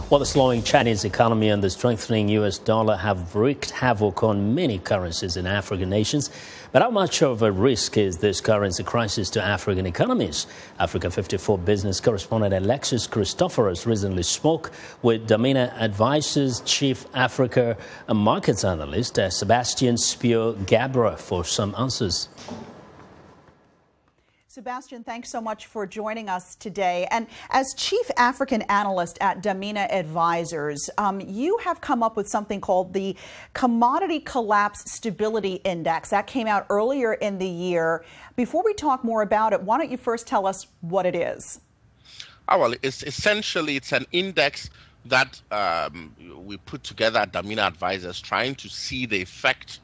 Well, the slowing Chinese economy and the strengthening U.S. dollar have wreaked havoc on many currencies in African nations. But how much of a risk is this currency crisis to African economies? Africa 54 business correspondent Alexis Christoforous recently spoke with Damina Advisors Chief Africa Market Analyst Sebastian Spio-Garbrah for some answers. Sebastian, thanks so much for joining us today. And as Chief African Analyst at Damina Advisors, you have come up with something called the Commodity Collapse Stability Index. That came out earlier in the year. Before we talk more about it, why don't you first tell us what it is? Well, it's an index that we put together at Damina Advisors, trying to see the effect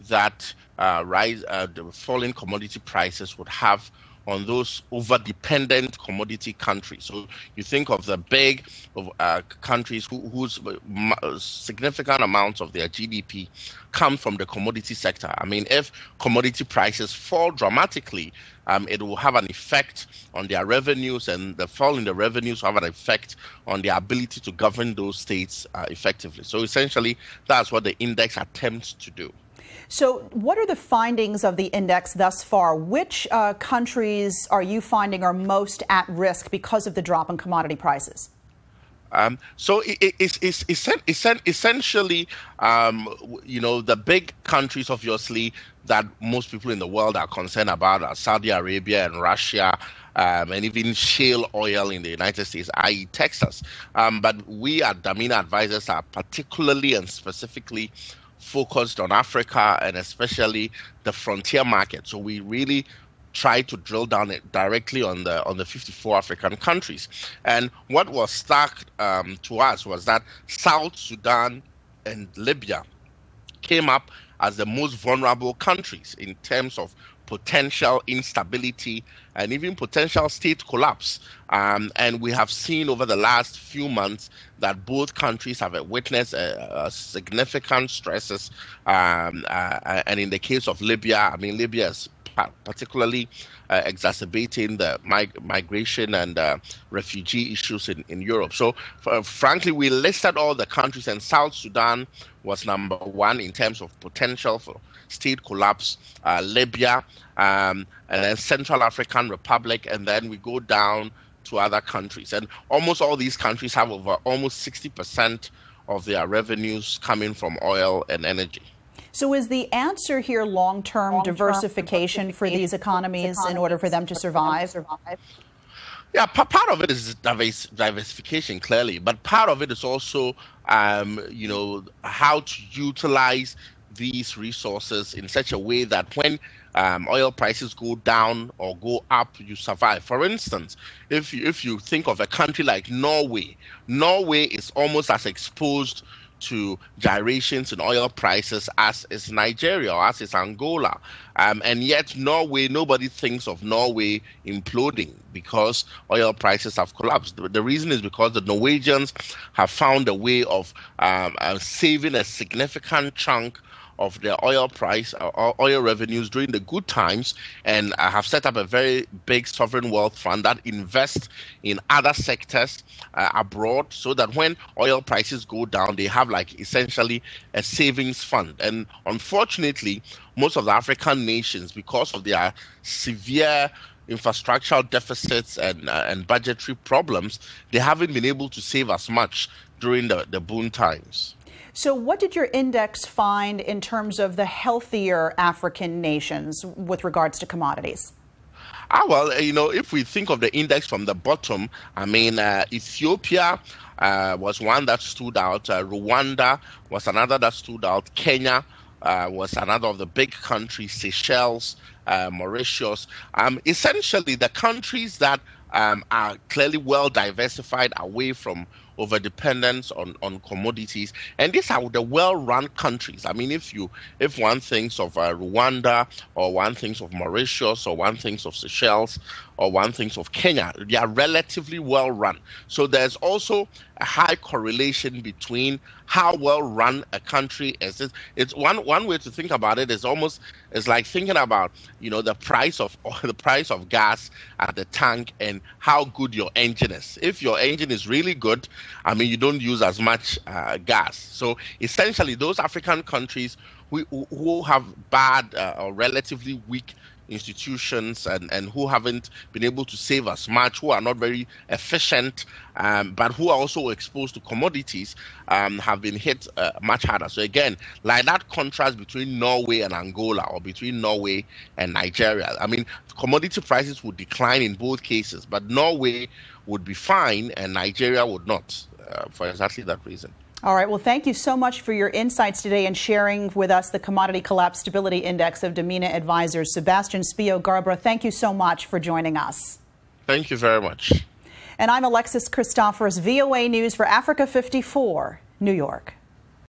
that the falling commodity prices would have on those over-dependent commodity countries. So you think of the big countries whose significant amounts of their GDP come from the commodity sector. I mean, if commodity prices fall dramatically, it will have an effect on their revenues, and the fall in the revenues will have an effect on their ability to govern those states effectively. So essentially, that's what the index attempts to do. So what are the findings of the index thus far? Which countries are you finding are most at risk because of the drop in commodity prices? So it's essentially, the big countries, obviously, that most people in the world are concerned about are Saudi Arabia and Russia, and even shale oil in the United States, i.e. Texas. But we at Damina Advisors are particularly and specifically focused on Africa and especially the frontier market. So we really try to drill down it directly on the 54 African countries. And what was stark to us was that South Sudan and Libya came up as the most vulnerable countries in terms of potential instability and even potential state collapse. And we have seen over the last few months that both countries have witnessed significant stresses. And in the case of Libya, I mean, Libya is particularly exacerbating the migration and refugee issues in Europe. So frankly, we listed all the countries, and South Sudan was number one in terms of potential for state collapse, Libya, and then Central African Republic, and then we go down to other countries. And almost all these countries have over almost 60% of their revenues coming from oil and energy. So is the answer here long-term diversification for these economies in order for them to survive? Yeah, part of it is diversification, clearly, but part of it is also, how to utilize these resources in such a way that when oil prices go down or go up, you survive. For instance, if you think of a country like Norway is almost as exposed to gyrations in oil prices as is Nigeria or as is Angola. And yet nobody thinks of Norway imploding because oil prices have collapsed. The reason is because the Norwegians have found a way of saving a significant chunk of their oil price or oil revenues during the good times, and have set up a very big sovereign wealth fund that invests in other sectors abroad, so that when oil prices go down, they have essentially a savings fund. And unfortunately, most of the African nations, because of their severe infrastructural deficits and budgetary problems, they haven't been able to save as much during the boom times. So what did your index find in terms of the healthier African nations with regards to commodities? Well, if we think of the index from the bottom, I mean, Ethiopia was one that stood out. Rwanda was another that stood out. Kenya was another of the big countries. Seychelles, Mauritius. Essentially, the countries that are clearly well diversified away from over-dependence on commodities, and these are the well-run countries. I mean, if one thinks of Rwanda, or one thinks of Mauritius, or one thinks of Seychelles, or one thinks of Kenya, they are relatively well-run. So there's also a high correlation between how well-run a country is. It's one way to think about it is it's like thinking about the price of gas at the tank and how good your engine is. If your engine is really good, I mean, you don't use as much gas. So essentially, those African countries who have bad or relatively weak institutions and who haven't been able to save as much, who are not very efficient, but who are also exposed to commodities, have been hit much harder. So again, like that contrast between Norway and Angola, or between Norway and Nigeria, I mean, commodity prices would decline in both cases, but Norway would be fine and Nigeria would not, for exactly that reason. All right. Well, thank you so much for your insights today and sharing with us the Commodity Collapse Stability Index of Damina Advisors. Sebastian Spio-Garbrah, thank you so much for joining us. Thank you very much. And I'm Alexis Christoforous, VOA News for Africa 54, New York.